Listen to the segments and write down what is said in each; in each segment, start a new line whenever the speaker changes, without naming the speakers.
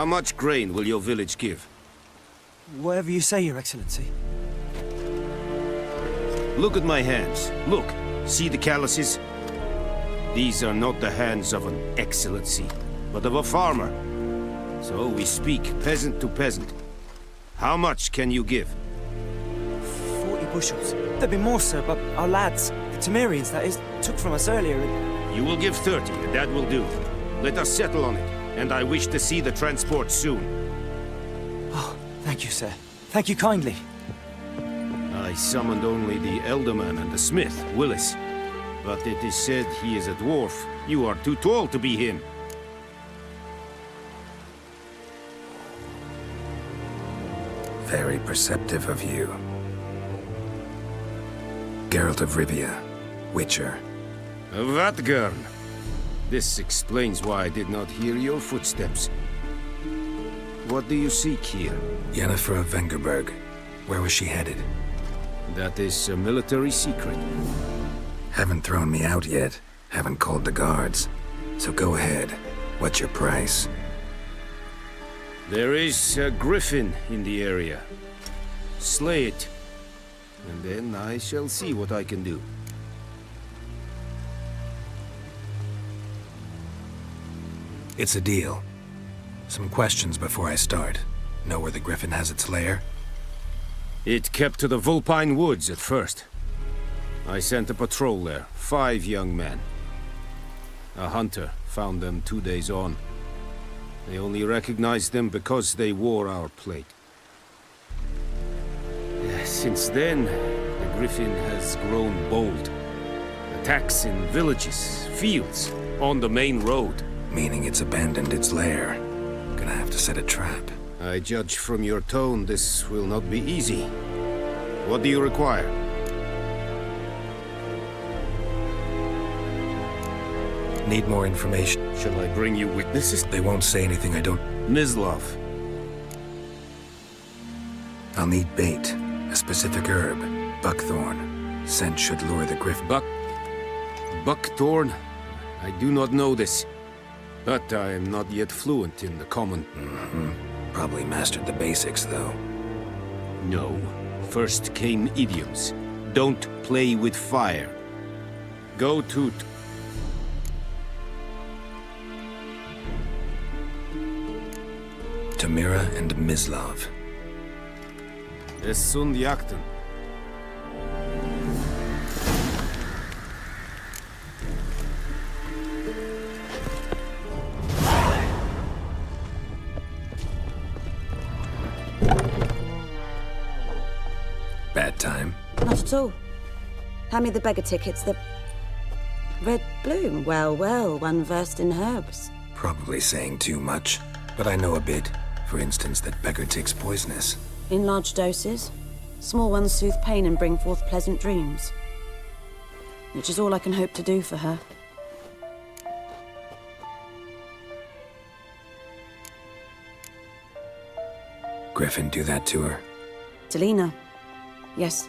How much grain will your village give?
Whatever you say, Your Excellency.
Look at my hands. Look. See the calluses? These are not the hands of an excellency, but of a farmer. So we speak peasant to peasant. How much can you give?
40 bushels. There'd be more, sir, but our lads, the Temerians, that is, took from us earlier and...
You will give 30, and that will do. Let us settle on it, and I wish to see the transport soon.
Oh, thank you, sir. Thank you kindly.
I summoned only the Elderman and the smith, Willis. But it is said he is a dwarf. You are too tall to be him.
Very perceptive of you. Geralt of Rivia, Witcher.
Vatgern. This explains why I did not hear your footsteps. What do you seek here?
Yennefer of Vengerberg. Where was she headed?
That is a military secret.
Haven't thrown me out yet. Haven't called the guards. So go ahead. What's your price?
There is a griffin in the area. Slay it. And then I shall see what I can do.
It's a deal. Some questions before I start. Know where the griffin has its lair?
It kept to the Vulpine Woods at first. I sent a patrol there, 5 young men. A hunter found them 2 days on. They only recognized them because they wore our plate. Since then, the griffin has grown bold. Attacks in villages, fields, on the main road.
Meaning it's abandoned its lair. Gonna have to set a trap.
I judge from your tone this will not be easy. What do you require?
Need more information.
Shall I bring you witnesses?
They won't say anything I don't...
Mislov.
I'll need bait. A specific herb. Buckthorn. Scent should lure the griffin.
Buckthorn? I do not know this. But I am not yet fluent in the common.
Probably mastered the basics, though.
No. First came idioms. Don't play with fire. Go to...
Tamira and Mislov.
Es sunt jakten.
Bad time?
Not at all. Hand me the beggar tickets, the... Red bloom. Well, well, one versed in herbs.
Probably saying too much, but I know a bit. For instance, that beggar tick's poisonous.
In large doses. Small ones soothe pain and bring forth pleasant dreams. Which is all I can hope to do for her.
Griffin do that to her?
Delina. Yes.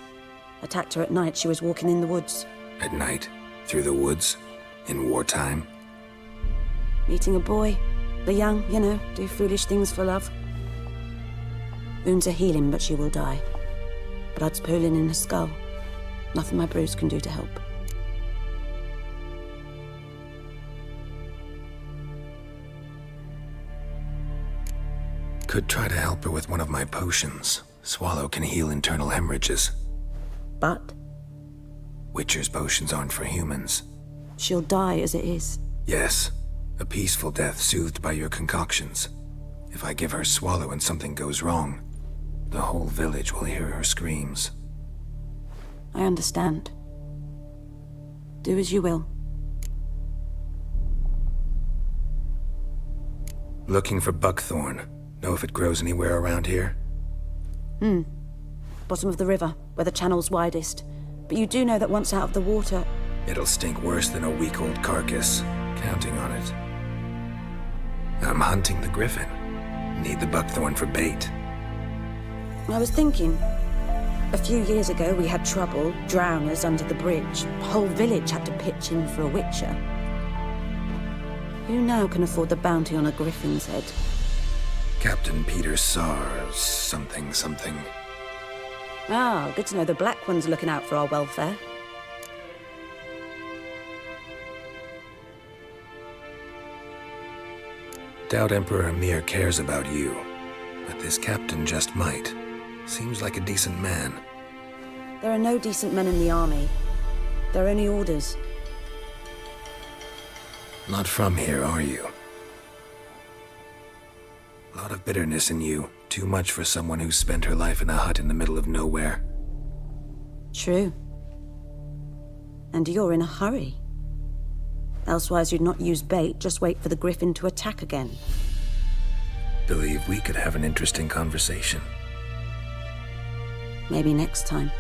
Attacked her at night. She was walking in the woods.
At night? Through the woods? In wartime?
Meeting a boy. The young, you know, do foolish things for love. Wounds are healing, but she will die. Blood's pooling in her skull. Nothing my bruise can do to help.
Could try to help her with one of my potions. Swallow can heal internal hemorrhages.
But?
Witcher's potions aren't for humans.
She'll die as it is.
Yes. A peaceful death soothed by your concoctions. If I give her Swallow and something goes wrong, the whole village will hear her screams.
I understand. Do as you will.
Looking for buckthorn. Know if it grows anywhere around here?
Bottom of the river, where the channel's widest. But you do know that once out of the water...
It'll stink worse than a week-old carcass. Counting on it. I'm hunting the griffin. Need the buckthorn for bait.
I was thinking... A few years ago, we had trouble, drowners under the bridge. The whole village had to pitch in for a witcher. Who now can afford the bounty on a griffin's head?
Captain Peter Sars, something something.
Ah, good to know the Black One's looking out for our welfare.
Doubt Emperor Amir cares about you, but this captain just might. Seems like a decent man.
There are no decent men in the army. They're only orders.
Not from here, are you? A lot of bitterness in you. Too much for someone who spent her life in a hut in the middle of nowhere.
True. And you're in a hurry. Elsewise you'd not use bait, just wait for the griffin to attack again.
Believe we could have an interesting conversation.
Maybe next time.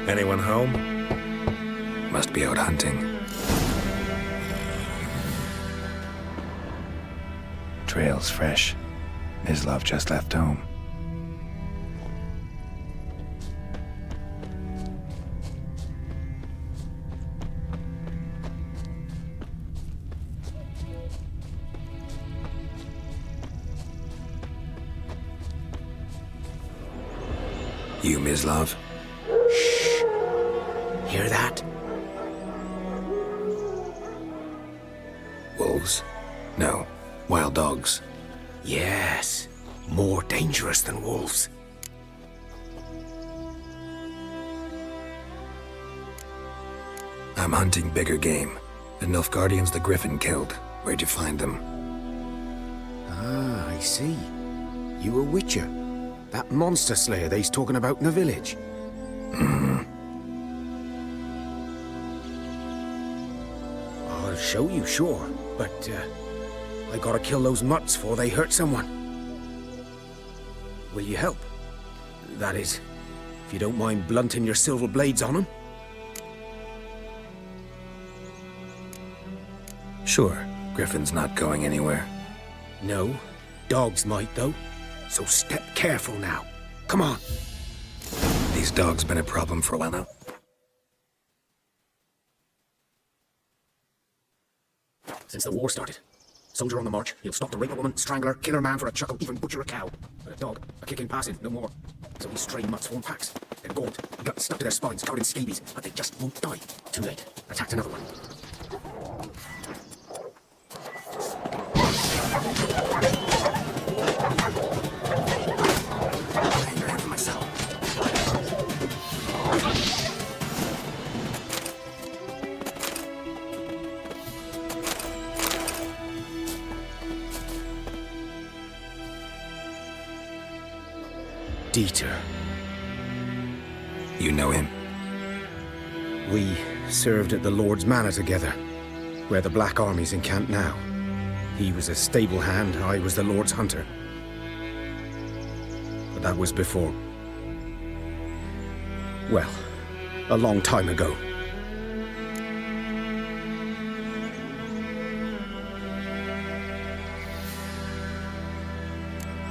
Anyone home? Must be out hunting. Trail's fresh. Mislav just left home. You, Mislav?
Hear that?
Wolves? No. Wild dogs.
Yes. More dangerous than wolves.
I'm hunting bigger game. The Nilfgaardians the Griffin killed. Where'd you find them?
Ah, I see. You a witcher. That monster slayer they's talking about in the village. I'll show you, sure. But, I gotta kill those mutts before they hurt someone. Will you help? That is, if you don't mind blunting your silver blades on them.
Sure. Griffin's not going anywhere.
No, dogs might though. So step careful now. Come on.
These dogs been a problem for a while now.
Since the war started. Soldier on the march, he'll stop to rape a woman, strangle her, kill her man for a chuckle, even butcher a cow. But a dog, a kick in passing, no more. So these stray mutts form packs. They're gaunt, guts stuck to their spines, covered in scabies, but they just won't die. Too late. Attacked another one.
I'm for myself.
Dieter.
You know him?
We served at the Lord's Manor together, where the Black Army's encamped now. He was a stable hand, I was the Lord's hunter. But that was before... well, a long time ago.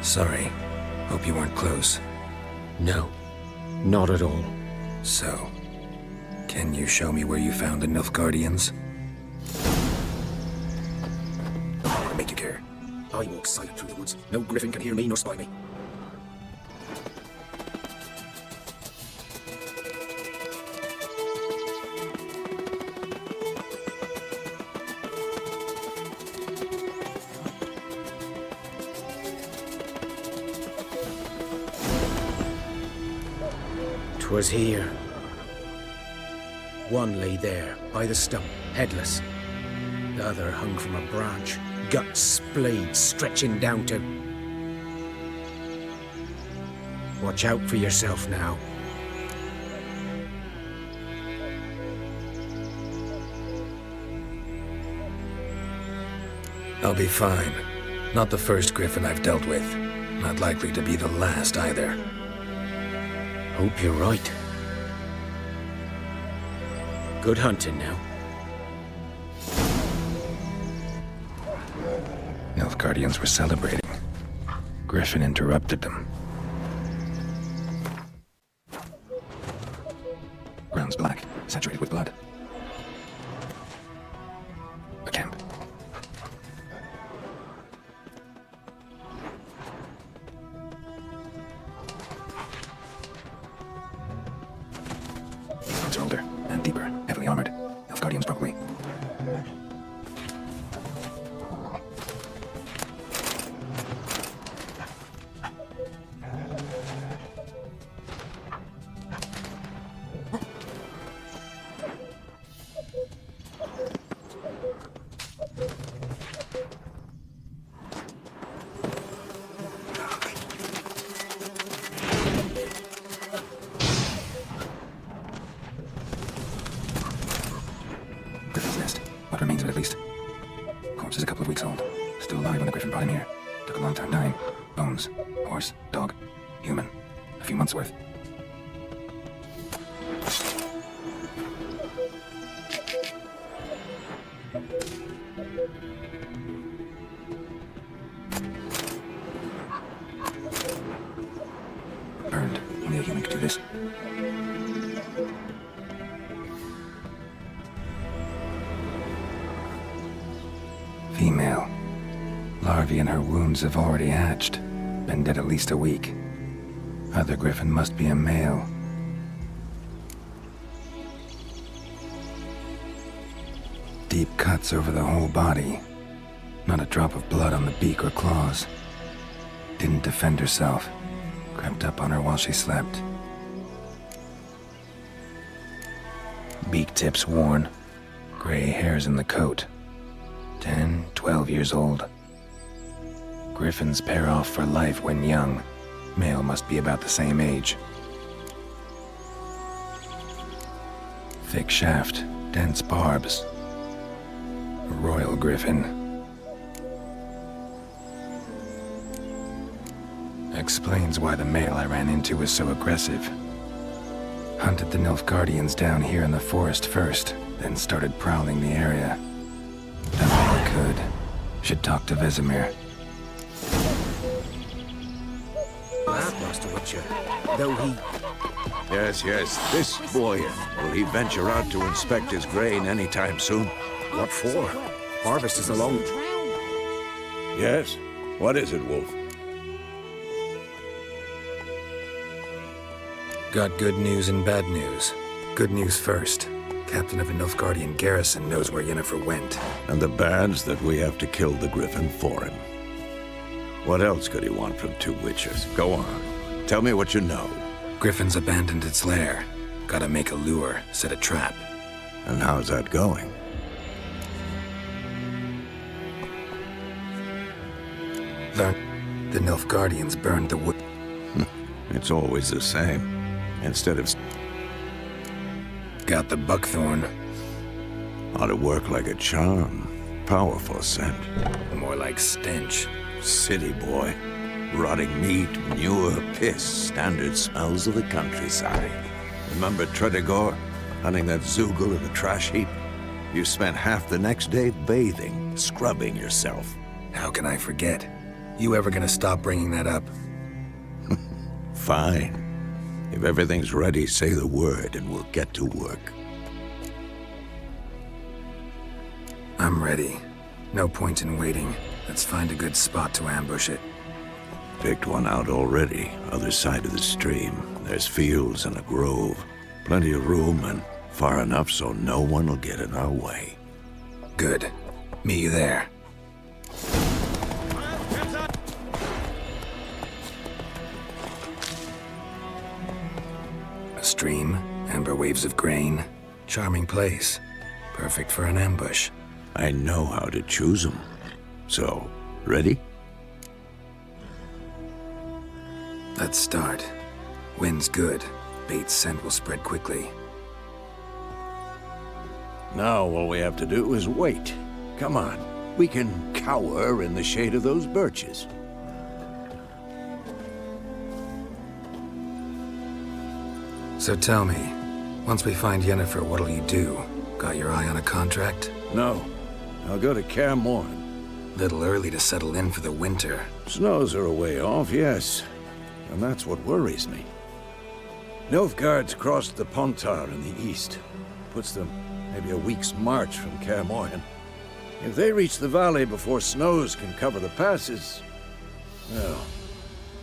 Sorry. Hope you weren't close.
No, not at all.
So, can you show me where you found the Nilfgaardians?
I walk silent through the woods. No griffin can hear me nor spy me. Was here. One lay there, by the stump, headless. The other hung from a branch, guts splayed, stretching down to... Watch out for yourself now.
I'll be fine. Not the first griffin I've dealt with. Not likely to be the last either.
Hope you're right. Good hunting now.
Nilfgaardians were celebrating. Griffin interrupted them. Ground's black, saturated with blood. A camp. Are older and deeper, heavily armored. Nilfgaardians probably. Griffin's nest. What remains of it, at least. Corpse is a couple of weeks old. Still alive when the Griffin brought him here. Took a long time dying. Bones. Horse. Dog. Human. A few months' worth. Burned. Only a human could do this. Female. Larvae in her wounds have already hatched. Been dead at least a week. Other griffin must be a male. Deep cuts over the whole body. Not a drop of blood on the beak or claws. Didn't defend herself. Crept up on her while she slept. Beak tips worn. Gray hairs in the coat. 10, 12 years old. Griffins pair off for life when young. Male must be about the same age. Thick shaft, dense barbs. A royal griffin. Explains why the male I ran into was so aggressive. Hunted the Nilfgaardians down here in the forest first, then started prowling the area. Done all I could. Should talk to Vesemir.
That Master Witcher, though he...
Yes, this boy. Will he venture out to inspect his grain anytime soon?
What for? Harvest is along.
Yes? What is it, Wolf?
Got good news and bad news. Good news first. Captain of a Nilfgaardian garrison knows where Yennefer went.
And the bad's that we have to kill the griffin for him. What else could he want from two witches? Go on. Tell me what you know.
Griffin's abandoned its lair. Gotta make a lure, set a trap.
And how's that going?
Learn. The Nilfgaardians burned the wood.
It's always the same. Instead of...
Got the buckthorn.
Ought to work like a charm. Powerful scent.
More like stench.
City boy. Rotting meat, manure, piss. Standard smells of the countryside. Remember Tredegor? Hunting that Zoogle in the trash heap? You spent half the next day bathing, scrubbing yourself.
How can I forget? You ever gonna stop bringing that up?
Fine. If everything's ready, say the word and we'll get to work.
I'm ready. No point in waiting. Let's find a good spot to ambush it.
Picked one out already, other side of the stream. There's fields and a grove. Plenty of room and far enough so no one will get in our way.
Good. Meet you there. A stream, amber waves of grain. Charming place. Perfect for an ambush.
I know how to choose them. So, ready?
Let's start. Wind's good. Bait's scent will spread quickly.
Now all we have to do is wait. Come on. We can cower in the shade of those birches.
So tell me, once we find Yennefer, what'll you do? Got your eye on a contract?
No. I'll go to Kaer Morhen.
Little early to settle in for the winter.
Snows are a way off, yes. And that's what worries me. Nilfgaard's crossed the Pontar in the east. Puts them maybe a week's march from Kaer Morhen. If they reach the valley before snows can cover the passes... well,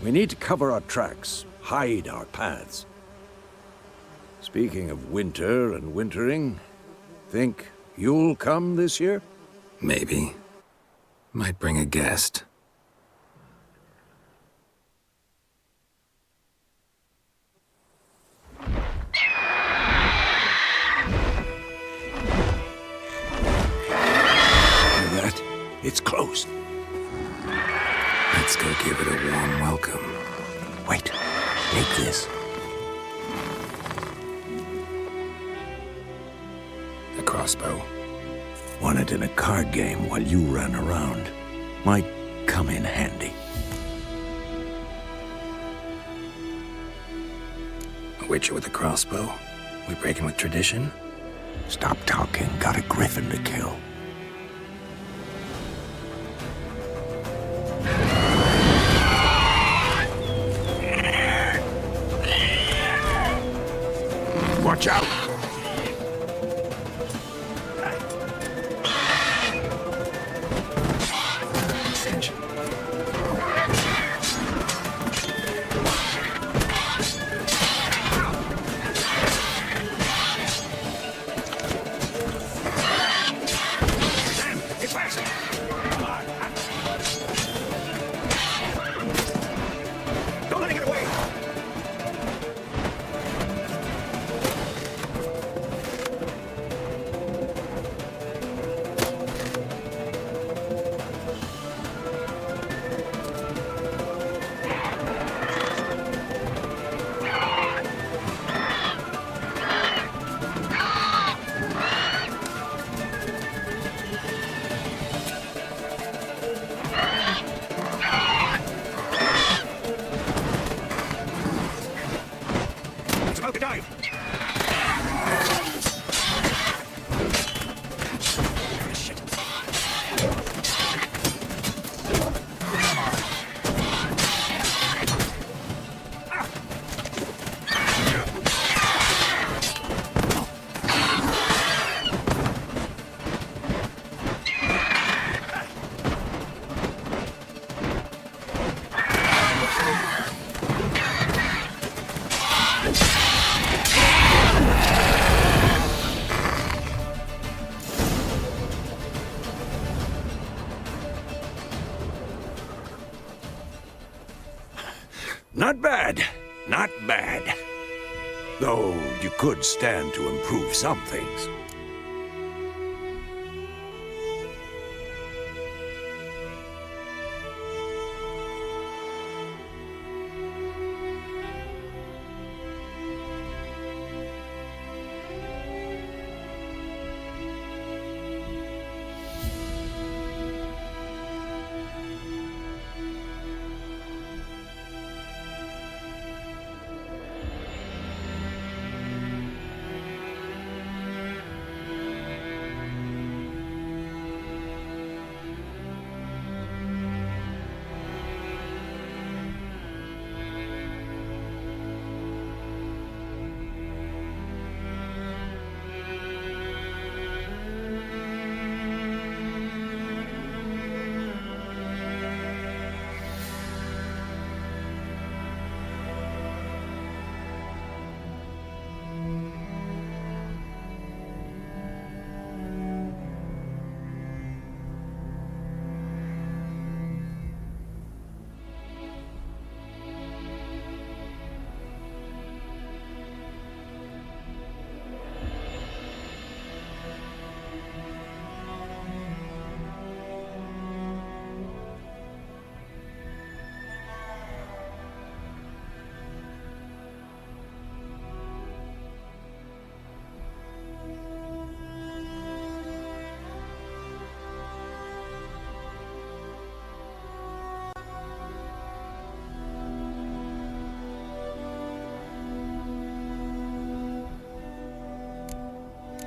we need to cover our tracks, hide our paths. Speaking of winter and wintering, think you'll come this year?
Maybe. Might bring a guest.
It's close.
Let's go give it a warm welcome.
Wait, take this.
A crossbow.
Won it in a card game while you ran around. Might come in handy.
A witcher with a crossbow? We breaking with tradition?
Stop talking. Got a griffin to kill. Watch out! Not bad. Not bad. Though you could stand to improve some things.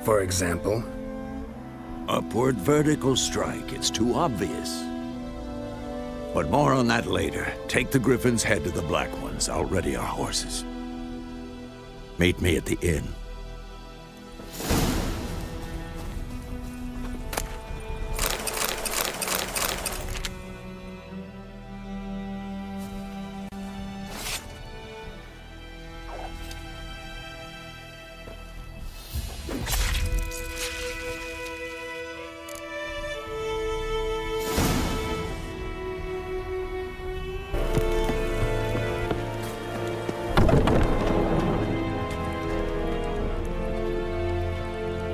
For example?
Upward vertical strike. It's too obvious. But more on that later. Take the Griffin's head to the Black Ones. I'll ready our horses. Meet me at the inn.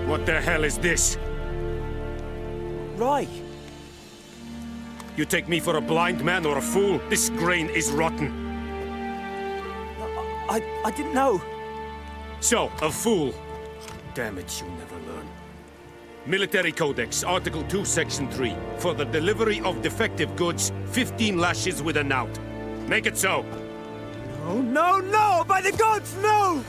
What the hell is this?
Rye!
You take me for a blind man or a fool? This grain is rotten.
I didn't know.
So, a fool. Damn it, you never learn. Military Codex, Article 2, Section 3. For the delivery of defective goods, 15 lashes with a knout. Make it so.
Oh, no, no! By the gods, no!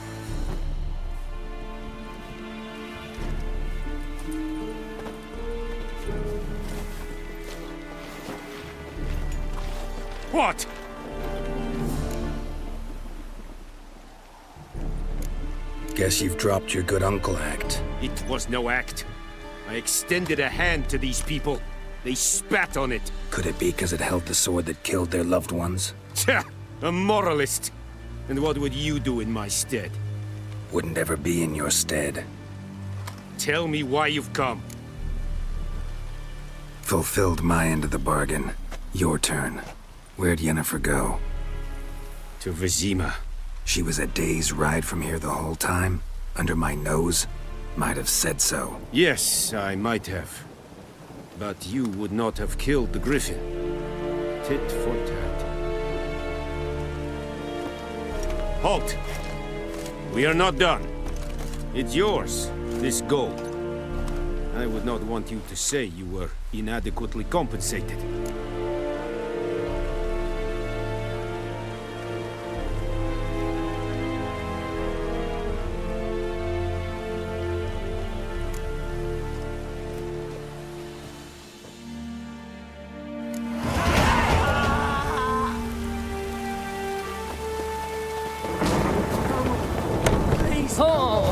What?
Guess you've dropped your good uncle act.
It was no act. I extended a hand to these people. They spat on it.
Could it be because it held the sword that killed their loved ones?
Tja, a moralist. And what would you do in my stead?
Wouldn't ever be in your stead.
Tell me why you've come.
Fulfilled my end of the bargain. Your turn. Where'd Yennefer go?
To Vizima.
She was a day's ride from here the whole time? Under my nose? Might have said so.
Yes, I might have. But you would not have killed the Griffin. Tit for tat. Halt! We are not done. It's yours, this gold. I would not want you to say you were inadequately compensated.
Please! Oh!